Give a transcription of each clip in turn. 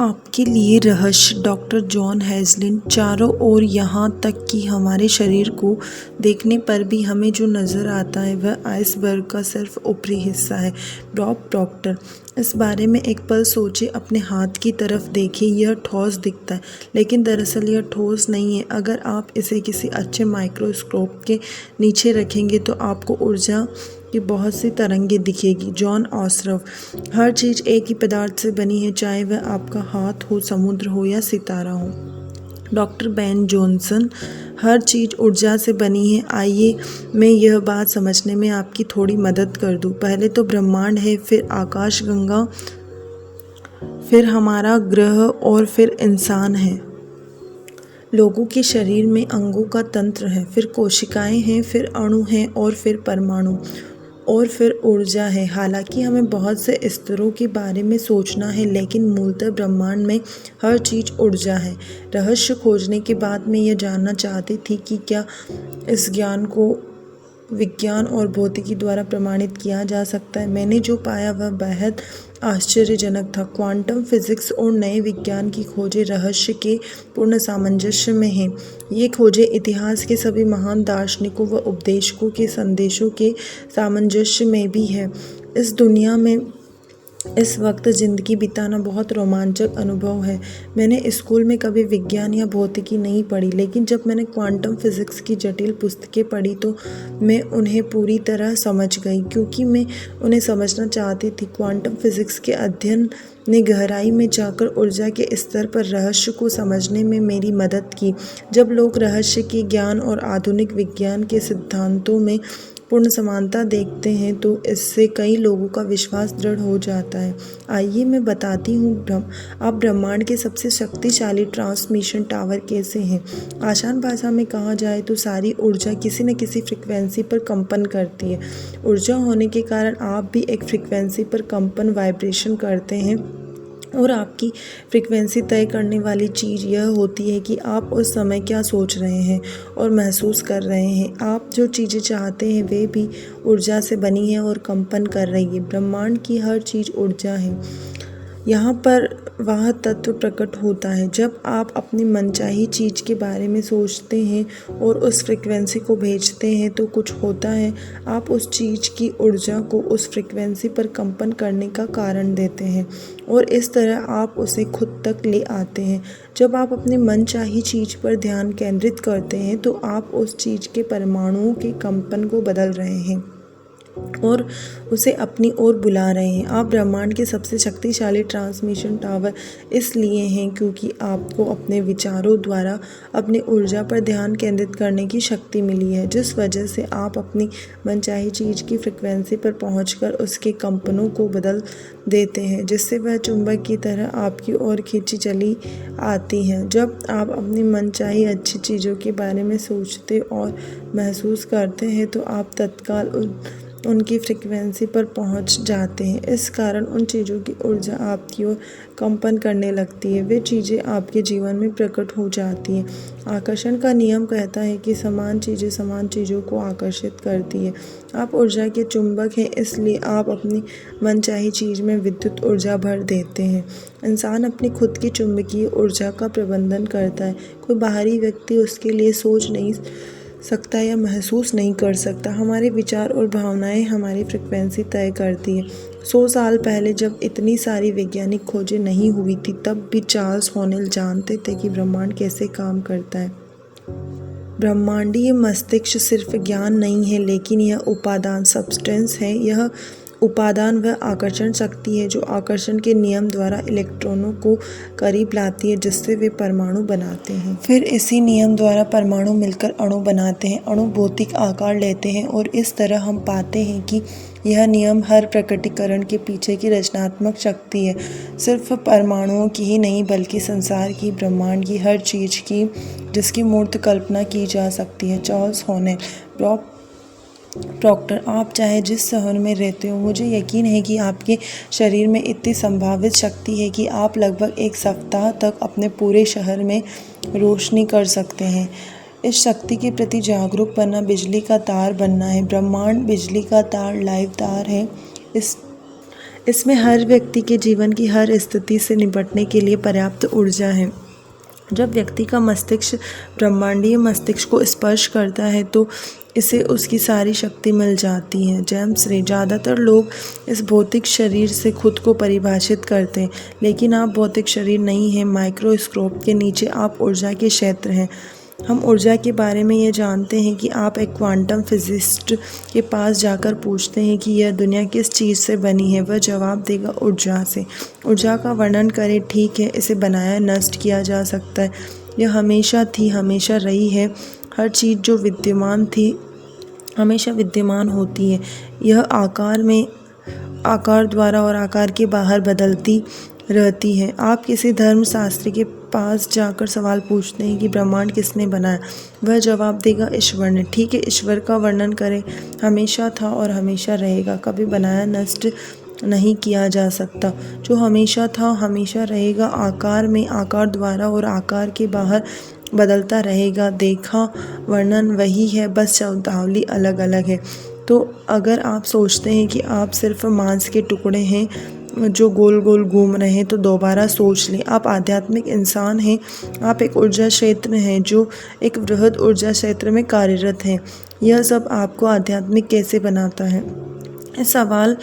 आपके लिए रहस्य डॉक्टर जॉन हेज़लिन। चारों ओर यहाँ तक कि हमारे शरीर को देखने पर भी हमें जो नज़र आता है वह आइसबर्ग का सिर्फ ऊपरी हिस्सा है। Bob Procter. इस बारे में एक पल सोचे, अपने हाथ की तरफ देखें। यह ठोस दिखता है, लेकिन दरअसल यह ठोस नहीं है। अगर आप इसे किसी अच्छे माइक्रोस्कोप के नीचे रखेंगे तो आपको ऊर्जा की बहुत सी तरंगें दिखेगी। जॉन ऑसरफ। हर चीज़ एक ही पदार्थ से बनी है, चाहे वह आपका हाथ हो, समुद्र हो या सितारा हो। Doctor Ben Johnson. हर चीज़ ऊर्जा से बनी है। आइए मैं यह बात समझने में आपकी थोड़ी मदद कर दूं। पहले तो ब्रह्मांड है, फिर आकाशगंगा, फिर हमारा ग्रह और फिर इंसान है। लोगों के शरीर में अंगों का तंत्र है, फिर कोशिकाएं हैं, फिर अणु हैं और फिर परमाणु और फिर ऊर्जा है। हालांकि हमें बहुत से स्तरों के बारे में सोचना है, लेकिन मूलतः ब्रह्मांड में हर चीज़ ऊर्जा है। रहस्य खोजने के बाद मैं यह जानना चाहती थी कि क्या इस ज्ञान को विज्ञान और भौतिकी द्वारा प्रमाणित किया जा सकता है। मैंने जो पाया वह बेहद आश्चर्यजनक था। क्वांटम फिजिक्स और नए विज्ञान की खोजें रहस्य के पूर्ण सामंजस्य में हैं। ये खोजें इतिहास के सभी महान दार्शनिकों व उपदेशकों के संदेशों के सामंजस्य में भी है। इस दुनिया में इस वक्त ज़िंदगी बिताना बहुत रोमांचक अनुभव है। मैंने स्कूल में कभी विज्ञान या भौतिकी नहीं पढ़ी, लेकिन जब मैंने क्वांटम फिजिक्स की जटिल पुस्तकें पढ़ी तो मैं उन्हें पूरी तरह समझ गई, क्योंकि मैं उन्हें समझना चाहती थी। क्वांटम फिजिक्स के अध्ययन ने गहराई में जाकर ऊर्जा के स्तर पर रहस्य को समझने में मेरी मदद की। जब लोग रहस्य के ज्ञान और आधुनिक विज्ञान के सिद्धांतों में पूर्ण समानता देखते हैं तो इससे कई लोगों का विश्वास दृढ़ हो जाता है। आइए मैं बताती हूँ आप ब्रह्मांड के सबसे शक्तिशाली ट्रांसमिशन टावर कैसे हैं। आसान भाषा में कहा जाए तो सारी ऊर्जा किसी न किसी फ्रिक्वेंसी पर कंपन करती है। ऊर्जा होने के कारण आप भी एक फ्रिक्वेंसी पर कंपन वाइब्रेशन करते हैं, और आपकी फ्रिक्वेंसी तय करने वाली चीज़ यह होती है कि आप उस समय क्या सोच रहे हैं और महसूस कर रहे हैं। आप जो चीज़ें चाहते हैं वे भी ऊर्जा से बनी है और कंपन कर रही है। ब्रह्मांड की हर चीज़ ऊर्जा है। यहाँ पर वह तत्व प्रकट होता है जब आप अपनी मनचाही चीज़ के बारे में सोचते हैं और उस फ्रिक्वेंसी को भेजते हैं तो कुछ होता है। आप उस चीज़ की ऊर्जा को उस फ्रिक्वेंसी पर कंपन करने का कारण देते हैं और इस तरह आप उसे खुद तक ले आते हैं। जब आप अपनी मनचाही चीज़ पर ध्यान केंद्रित करते हैं तो आप उस चीज़ के परमाणुओं के कंपन को बदल रहे हैं और उसे अपनी ओर बुला रहे हैं। आप ब्रह्मांड के सबसे शक्तिशाली ट्रांसमिशन टावर इसलिए हैं क्योंकि आपको अपने विचारों द्वारा अपनी ऊर्जा पर ध्यान केंद्रित करने की शक्ति मिली है, जिस वजह से आप अपनी मनचाही चीज़ की फ्रिक्वेंसी पर पहुंचकर उसके कंपनों को बदल देते हैं, जिससे वह चुंबक की तरह आपकी ओर खींची चली आती है। जब आप अपनी मनचाही अच्छी चीज़ों के बारे में सोचते और महसूस करते हैं तो आप तत्काल उनकी फ्रिक्वेंसी पर पहुंच जाते हैं। इस कारण उन चीज़ों की ऊर्जा आपकी ओर कंपन करने लगती है। वे चीज़ें आपके जीवन में प्रकट हो जाती हैं। आकर्षण का नियम कहता है कि समान चीज़ें समान चीज़ों को आकर्षित करती है। आप ऊर्जा के चुंबक हैं, इसलिए आप अपनी मनचाही चीज़ में विद्युत ऊर्जा भर देते हैं। इंसान अपनी खुद की चुंबकीय ऊर्जा का प्रबंधन करता है। कोई बाहरी व्यक्ति उसके लिए सोच नहीं सकता या महसूस नहीं कर सकता। हमारे विचार और भावनाएं हमारी फ्रिक्वेंसी तय करती है। 100 साल पहले जब इतनी सारी वैज्ञानिक खोजें नहीं हुई थी, तब भी चार्ल्स हॉनेल जानते थे कि ब्रह्मांड कैसे काम करता है। ब्रह्मांडीय मस्तिष्क सिर्फ ज्ञान नहीं है, लेकिन यह उपादान सब्सटेंस है। यह उपादान वह आकर्षण शक्ति है जो आकर्षण के नियम द्वारा इलेक्ट्रॉनों को करीब लाती है, जिससे वे परमाणु बनाते हैं। फिर इसी नियम द्वारा परमाणु मिलकर अणु बनाते हैं। अणु भौतिक आकार लेते हैं और इस तरह हम पाते हैं कि यह नियम हर प्रकटीकरण के पीछे की रचनात्मक शक्ति है। सिर्फ परमाणुओं की ही नहीं, बल्कि संसार की, ब्रह्मांड की, हर चीज़ की जिसकी मूर्त कल्पना की जा सकती है। Charles Haanel. Bob Proctor. आप चाहे जिस शहर में रहते हो, मुझे यकीन है कि आपके शरीर में इतनी संभावित शक्ति है कि आप लगभग एक सप्ताह तक अपने पूरे शहर में रोशनी कर सकते हैं। इस शक्ति के प्रति जागरूक बनना बिजली का तार बनना है। ब्रह्मांड बिजली का तार, लाइव तार है। इसमें हर व्यक्ति के जीवन की हर स्थिति से निपटने के लिए पर्याप्त ऊर्जा है। जब व्यक्ति का मस्तिष्क ब्रह्मांडीय मस्तिष्क को स्पर्श करता है तो इसे उसकी सारी शक्ति मिल जाती है। जेम्स रे, ज़्यादातर लोग इस भौतिक शरीर से खुद को परिभाषित करते हैं, लेकिन आप भौतिक शरीर नहीं हैं। माइक्रोस्कोप के नीचे आप ऊर्जा के क्षेत्र हैं। हम ऊर्जा के बारे में ये जानते हैं कि आप एक क्वांटम फिजिसिस्ट के पास जाकर पूछते हैं कि यह दुनिया किस चीज़ से बनी है, वह जवाब देगा ऊर्जा से। ऊर्जा का वर्णन करें, ठीक है, इसे बनाया नष्ट किया जा सकता है। यह हमेशा थी, हमेशा रही है। हर चीज़ जो विद्यमान थी हमेशा विद्यमान होती है। यह आकार द्वारा और आकार के बाहर बदलती रहती है। आप किसी धर्मशास्त्र के पास जाकर सवाल पूछते हैं कि ब्रह्मांड किसने बनाया, वह जवाब देगा ईश्वर ने। ठीक है, ईश्वर का वर्णन करें, हमेशा था और हमेशा रहेगा, कभी बनाया नष्ट नहीं किया जा सकता। जो हमेशा था हमेशा रहेगा, आकार में, आकार द्वारा और आकार के बाहर बदलता रहेगा। देखा, वर्णन वही है, बस शब्दावली अलग अलग है। तो अगर आप सोचते हैं कि आप सिर्फ मांस के टुकड़े हैं जो गोल गोल घूम रहे हैं, तो दोबारा सोच लें। आप आध्यात्मिक इंसान हैं। आप एक ऊर्जा क्षेत्र हैं जो एक वृहद ऊर्जा क्षेत्र में कार्यरत हैं। यह सब आपको आध्यात्मिक कैसे बनाता है? इस सवाल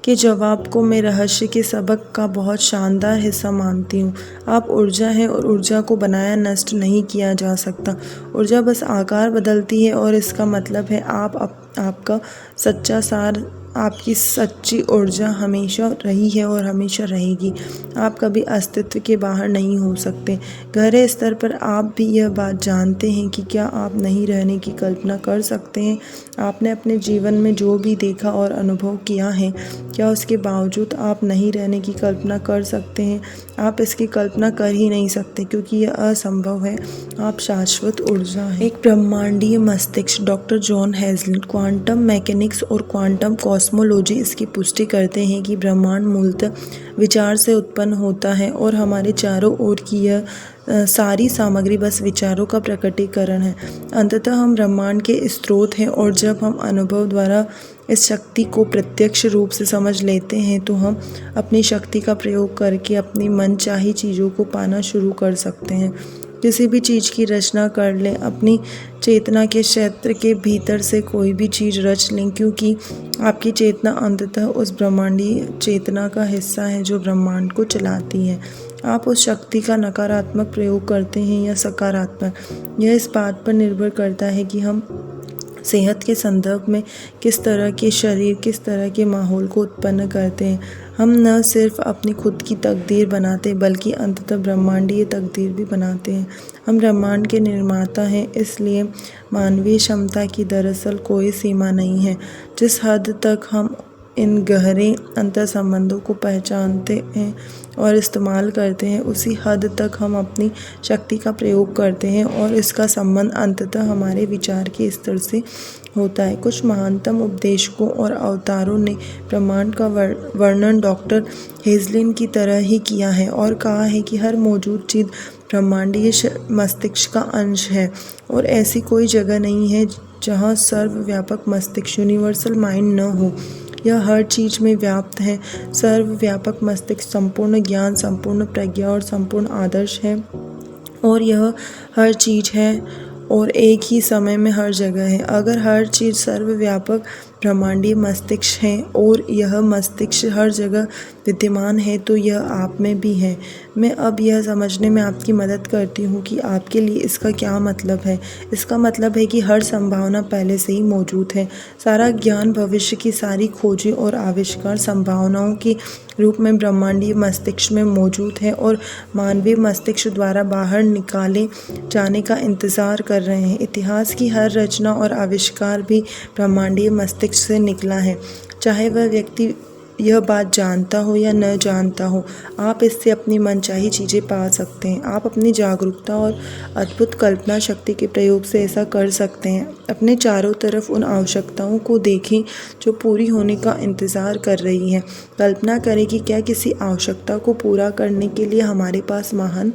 के जवाब को मैं रहस्य के सबक का बहुत शानदार हिस्सा मानती हूँ। आप ऊर्जा हैं और ऊर्जा को बनाया नष्ट नहीं किया जा सकता। ऊर्जा बस आकार बदलती है और इसका मतलब है आपका सच्चा सार, आपकी सच्ची ऊर्जा हमेशा रही है और हमेशा रहेगी। आप कभी अस्तित्व के बाहर नहीं हो सकते। गहरे स्तर पर आप भी यह बात जानते हैं कि क्या आप नहीं रहने की कल्पना कर सकते हैं? आपने अपने जीवन में जो भी देखा और अनुभव किया है, क्या उसके बावजूद आप नहीं रहने की कल्पना कर सकते हैं? आप इसकी कल्पना कर ही नहीं सकते क्योंकि यह असंभव है। आप शाश्वत ऊर्जा हैं। एक ब्रह्मांडीय मस्तिष्क। डॉक्टर जॉन हेज़लिन, क्वांटम मैकेनिक्स और क्वांटम कॉस्मोलॉजी इसकी पुष्टि करते हैं कि ब्रह्मांड मूलतः विचार से उत्पन्न होता है और हमारे चारों ओर की यह सारी सामग्री बस विचारों का प्रकटीकरण है। अंततः हम ब्रह्मांड के स्रोत हैं और जब हम अनुभव द्वारा इस शक्ति को प्रत्यक्ष रूप से समझ लेते हैं तो हम अपनी शक्ति का प्रयोग करके अपनी मनचाही चीज़ों को पाना शुरू कर सकते हैं। किसी भी चीज़ की रचना कर लें, अपनी चेतना के क्षेत्र के भीतर से कोई भी चीज़ रच लें, क्योंकि आपकी चेतना अंततः उस ब्रह्मांडीय चेतना का हिस्सा है जो ब्रह्मांड को चलाती है। आप उस शक्ति का नकारात्मक प्रयोग करते हैं या सकारात्मक, यह इस बात पर निर्भर करता है कि हम सेहत के संदर्भ में किस तरह के शरीर, किस तरह के माहौल को उत्पन्न करते हैं। हम न सिर्फ अपनी खुद की तकदीर बनाते बल्कि अंततः ब्रह्मांडीय तकदीर भी बनाते हैं। हम ब्रह्मांड के निर्माता हैं, इसलिए मानवीय क्षमता की दरअसल कोई सीमा नहीं है। जिस हद तक हम इन गहरे अंतर संबंधों को पहचानते हैं और इस्तेमाल करते हैं, उसी हद तक हम अपनी शक्ति का प्रयोग करते हैं और इसका संबंध अंततः हमारे विचार के स्तर से होता है। कुछ महानतम उपदेशकों और अवतारों ने ब्रह्मांड का वर्णन डॉक्टर हेज़लिन की तरह ही किया है और कहा है कि हर मौजूद चीज़ ब्रह्मांडीय मस्तिष्क का अंश है और ऐसी कोई जगह नहीं है जहाँ सर्वव्यापक मस्तिष्क, यूनिवर्सल माइंड, न हो। यह हर चीज़ में व्याप्त है। सर्वव्यापक मस्तिष्क संपूर्ण ज्ञान, संपूर्ण प्रज्ञा और संपूर्ण आदर्श है और यह हर चीज़ है और एक ही समय में हर जगह है। अगर हर चीज़ सर्वव्यापक ब्रह्मांडीय मस्तिष्क है और यह मस्तिष्क हर जगह विद्यमान है तो यह आप में भी है। मैं अब यह समझने में आपकी मदद करती हूँ कि आपके लिए इसका क्या मतलब है। इसका मतलब है कि हर संभावना पहले से ही मौजूद है। सारा ज्ञान, भविष्य की सारी खोजें और आविष्कार संभावनाओं के रूप में ब्रह्मांडीय मस्तिष्क में मौजूद है और मानवीय मस्तिष्क द्वारा बाहर निकाले जाने का इंतज़ार कर रहे हैं। इतिहास की हर रचना और आविष्कार भी ब्रह्मांडीय मस्तिष्क से निकला है, चाहे वह व्यक्ति यह बात जानता हो या न जानता हो। आप इससे अपनी मनचाही चीज़ें पा सकते हैं। आप अपनी जागरूकता और अद्भुत कल्पना शक्ति के प्रयोग से ऐसा कर सकते हैं। अपने चारों तरफ उन आवश्यकताओं को देखें जो पूरी होने का इंतज़ार कर रही हैं। कल्पना करें कि क्या किसी आवश्यकता को पूरा करने के लिए हमारे पास महान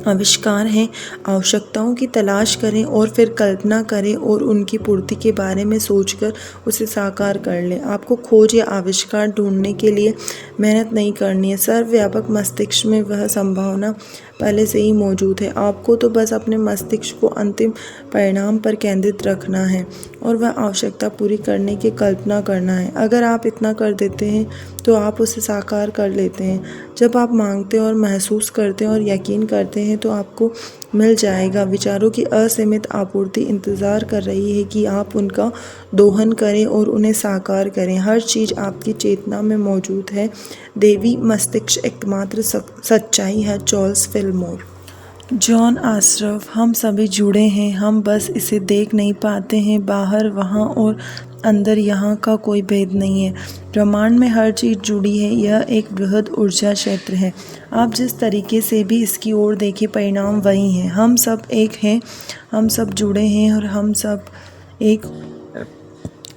आविष्कार हैं। आवश्यकताओं की तलाश करें और फिर कल्पना करें और उनकी पूर्ति के बारे में सोचकर उसे साकार कर लें। आपको खोज या आविष्कार ढूंढने के लिए मेहनत नहीं करनी है। सर्वव्यापक मस्तिष्क में वह संभावना पहले से ही मौजूद है। आपको तो बस अपने मस्तिष्क को अंतिम परिणाम पर केंद्रित रखना है और वह आवश्यकता पूरी करने की कल्पना करना है। अगर आप इतना कर देते हैं तो आप उसे साकार कर लेते हैं। जब आप मांगते हैं और महसूस करते हैं और यकीन करते हैं तो आपको मिल जाएगा। विचारों की असीमित आपूर्ति इंतज़ार कर रही है कि आप उनका दोहन करें और उन्हें साकार करें। हर चीज़ आपकी चेतना में मौजूद है। देवी मस्तिष्क एकमात्र सच्चाई है। चार्ल्स फिलमोर। जॉन आसरफ। हम सभी जुड़े हैं, हम बस इसे देख नहीं पाते हैं। बाहर वहाँ और अंदर यहाँ का कोई भेद नहीं है। ब्रह्मांड में हर चीज़ जुड़ी है। यह एक बृहद ऊर्जा क्षेत्र है। आप जिस तरीके से भी इसकी ओर देखें, परिणाम वही है। हम सब एक हैं, हम सब जुड़े हैं और हम सब एक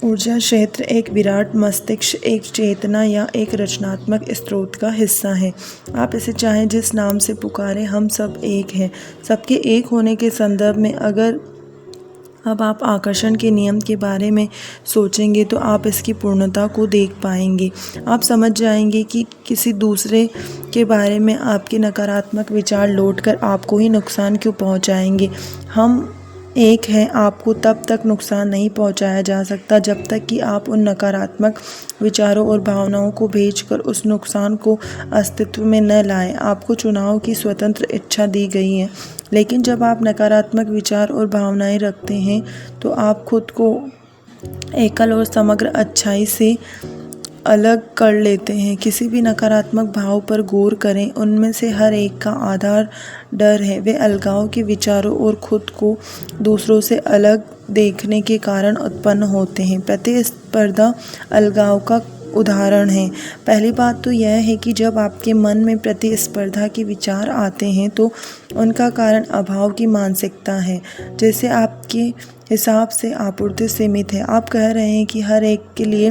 ऊर्जा क्षेत्र, एक विराट मस्तिष्क, एक चेतना या एक रचनात्मक स्रोत का हिस्सा है। आप इसे चाहें जिस नाम से पुकारें, हम सब एक हैं। सबके एक होने के संदर्भ में अगर अब आप आकर्षण के नियम के बारे में सोचेंगे तो आप इसकी पूर्णता को देख पाएंगे। आप समझ जाएंगे कि किसी दूसरे के बारे में आपके नकारात्मक विचार लौटकर आपको ही नुकसान क्यों पहुंचाएंगे। हम एक है। आपको तब तक नुकसान नहीं पहुंचाया जा सकता जब तक कि आप उन नकारात्मक विचारों और भावनाओं को भेजकर उस नुकसान को अस्तित्व में न लाएं। आपको चुनाव की स्वतंत्र इच्छा दी गई है, लेकिन जब आप नकारात्मक विचार और भावनाएं रखते हैं तो आप खुद को एकल और समग्र अच्छाई से अलग कर लेते हैं। किसी भी नकारात्मक भाव पर गौर करें। उनमें से हर एक का आधार डर है। वे अलगाव के विचारों और खुद को दूसरों से अलग देखने के कारण उत्पन्न होते हैं। प्रतिस्पर्धा अलगाव का उदाहरण है। पहली बात तो यह है कि जब आपके मन में प्रतिस्पर्धा के विचार आते हैं तो उनका कारण अभाव की मानसिकता है। जैसे आपके हिसाब से आपूर्ति सीमित है। आप कह रहे हैं कि हर एक के लिए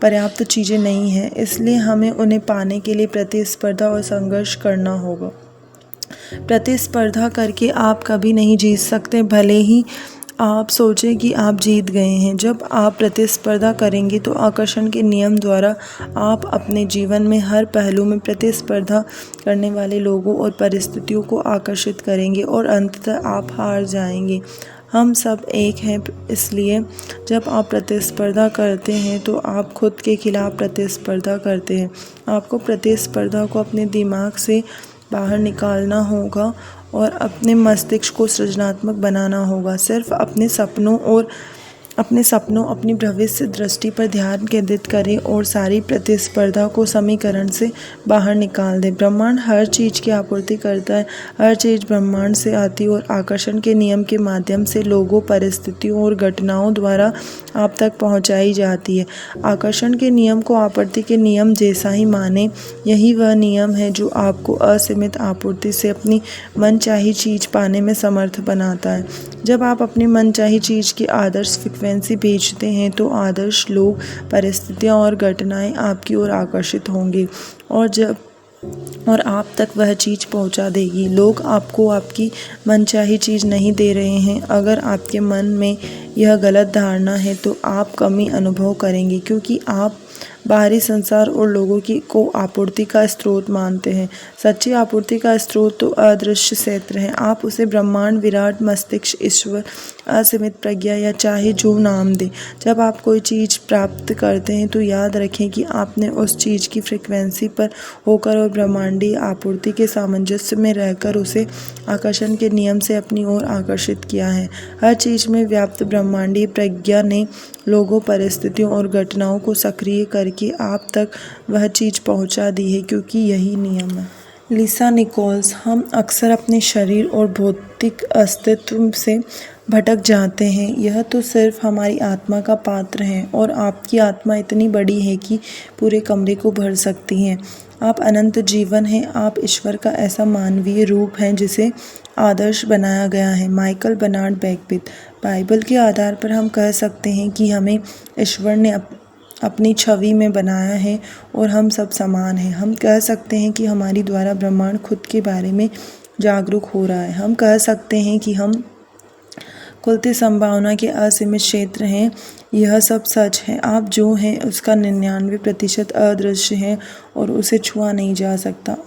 पर्याप्त चीज़ें नहीं हैं, इसलिए हमें उन्हें पाने के लिए प्रतिस्पर्धा और संघर्ष करना होगा। प्रतिस्पर्धा करके आप कभी नहीं जीत सकते, भले ही आप सोचें कि आप जीत गए हैं। जब आप प्रतिस्पर्धा करेंगे तो आकर्षण के नियम द्वारा आप अपने जीवन में हर पहलू में प्रतिस्पर्धा करने वाले लोगों और परिस्थितियों को आकर्षित करेंगे और अंततः आप हार जाएंगे। हम सब एक हैं, इसलिए जब आप प्रतिस्पर्धा करते हैं तो आप खुद के खिलाफ प्रतिस्पर्धा करते हैं। आपको प्रतिस्पर्धा को अपने दिमाग से बाहर निकालना होगा और अपने मस्तिष्क को सृजनात्मक बनाना होगा। सिर्फ अपने सपनों अपनी भविष्य दृष्टि पर ध्यान केंद्रित करें और सारी प्रतिस्पर्धा को समीकरण से बाहर निकाल दें। ब्रह्मांड हर चीज़ की आपूर्ति करता है। हर चीज़ ब्रह्मांड से आती है और आकर्षण के नियम के माध्यम से लोगों, परिस्थितियों और घटनाओं द्वारा आप तक पहुंचाई जाती है। आकर्षण के नियम को आपूर्ति के नियम जैसा ही माने। यही वह नियम है जो आपको असीमित आपूर्ति से अपनी मनचाही चीज़ पाने में समर्थ बनाता है। जब आप अपनी मनचाही चीज़ की आदर्श फ्रिक्वेंसी भेजते हैं तो आदर्श लोग, परिस्थितियाँ और घटनाएं आपकी ओर आकर्षित होंगे और आप तक वह चीज़ पहुंचा देगी। लोग आपको आपकी मनचाही चीज़ नहीं दे रहे हैं। अगर आपके मन में यह गलत धारणा है तो आप कमी अनुभव करेंगे, क्योंकि आप बाहरी संसार और लोगों को आपूर्ति का स्रोत मानते हैं। सच्ची आपूर्ति का स्रोत तो अदृश्य क्षेत्र है। आप उसे ब्रह्मांड, विराट मस्तिष्क, ईश्वर, असीमित प्रज्ञा या चाहे जो नाम दें। जब आप कोई चीज़ प्राप्त करते हैं तो याद रखें कि आपने उस चीज़ की फ्रिक्वेंसी पर होकर और ब्रह्मांडीय आपूर्ति के सामंजस्य में रहकर उसे आकर्षण के नियम से अपनी ओर आकर्षित किया है। हर चीज़ में व्याप्त ब्रह्मांडीय प्रज्ञा ने लोगों, परिस्थितियों और घटनाओं को सक्रिय करके आप तक वह चीज़ पहुंचा दी है, क्योंकि यही नियम है। लिसा निकोल्स। हम अक्सर अपने शरीर और भौतिक अस्तित्व से भटक जाते हैं। यह तो सिर्फ हमारी आत्मा का पात्र है और आपकी आत्मा इतनी बड़ी है कि पूरे कमरे को भर सकती है। आप अनंत जीवन हैं। आप ईश्वर का ऐसा मानवीय रूप हैं जिसे आदर्श बनाया गया है। Michael Bernard बैकबिथ। बाइबल के आधार पर हम कह सकते हैं कि हमें ईश्वर ने अपनी छवि में बनाया है और हम सब समान हैं। हम कह सकते हैं कि हमारी द्वारा ब्रह्मांड खुद के बारे में जागरूक हो रहा है। हम कह सकते हैं कि हम खुलती संभावना के असीमित क्षेत्र हैं। यह सब सच है। आप जो हैं उसका 99% अदृश्य है और उसे छुआ नहीं जा सकता।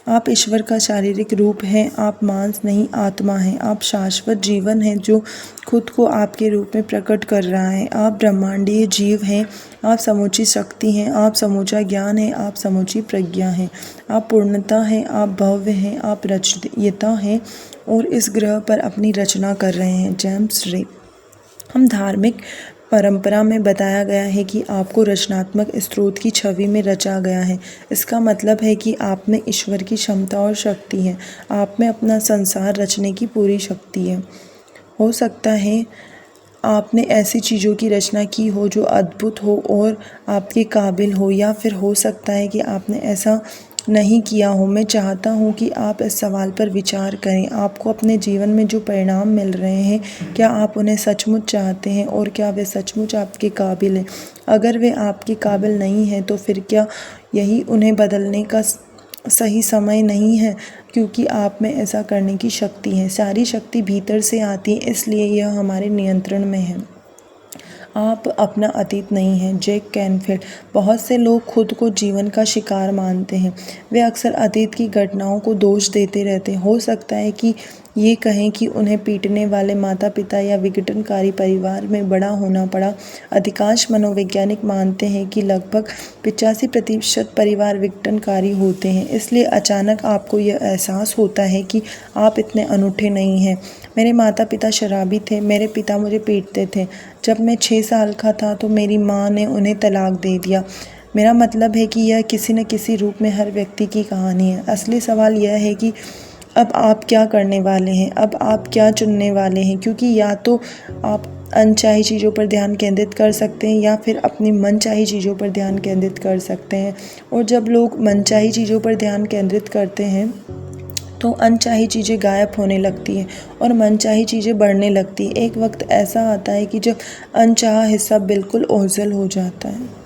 आप ईश्वर का शारीरिक रूप हैं। आप मांस नहीं आत्मा हैं। आप शाश्वत जीवन हैं जो खुद को आपके रूप में प्रकट कर रहा है। आप ब्रह्मांडीय जीव हैं। आप समूची शक्ति हैं। आप समूचा ज्ञान हैं। आप समूची प्रज्ञा हैं। आप पूर्णता हैं। आप भव्य हैं। आप रचयिता हैं और इस ग्रह पर अपनी रचना कर रहे हैं। जेम्स रे। हम धार्मिक परंपरा में बताया गया है कि आपको रचनात्मक स्रोत की छवि में रचा गया है। इसका मतलब है कि आप में ईश्वर की क्षमता और शक्ति है। आप में अपना संसार रचने की पूरी शक्ति है। हो सकता है आपने ऐसी चीज़ों की रचना की हो जो अद्भुत हो और आपके काबिल हो, या फिर हो सकता है कि आपने ऐसा नहीं किया हो। मैं चाहता हूँ कि आप इस सवाल पर विचार करें। आपको अपने जीवन में जो परिणाम मिल रहे हैं, क्या आप उन्हें सचमुच चाहते हैं और क्या वे सचमुच आपके काबिल हैं? अगर वे आपके काबिल नहीं हैं तो फिर क्या यही उन्हें बदलने का सही समय नहीं है? क्योंकि आप में ऐसा करने की शक्ति है। सारी शक्ति भीतर से आती है, इसलिए यह हमारे नियंत्रण में है। आप अपना अतीत नहीं हैं। Jack Canfield. बहुत से लोग खुद को जीवन का शिकार मानते हैं। वे अक्सर अतीत की घटनाओं को दोष देते रहते हैं। हो सकता है कि ये कहें कि उन्हें पीटने वाले माता पिता या विघटनकारी परिवार में बड़ा होना पड़ा। अधिकांश मनोवैज्ञानिक मानते हैं कि लगभग 85% परिवार विघटनकारी होते हैं। इसलिए अचानक आपको यह एहसास होता है कि आप इतने अनूठे नहीं हैं। मेरे माता पिता शराबी थे। मेरे पिता मुझे पीटते थे। जब मैं 6 साल का था तो मेरी माँ ने उन्हें तलाक दे दिया। मेरा मतलब है कि यह किसी न किसी रूप में हर व्यक्ति की कहानी है। असली सवाल यह है कि अब आप क्या करने वाले हैं? अब आप क्या चुनने वाले हैं? क्योंकि या तो आप अनचाही चीज़ों पर ध्यान केंद्रित कर सकते हैं या फिर अपनी मनचाही चीज़ों पर ध्यान केंद्रित कर सकते हैं। और जब लोग मनचाही चीज़ों पर ध्यान केंद्रित करते हैं तो अनचाही चीज़ें गायब होने लगती हैं और मनचाही चीज़ें बढ़ने लगती हैं। एक वक्त ऐसा आता है कि जब अनचाहा हिस्सा बिल्कुल ओझल हो जाता है।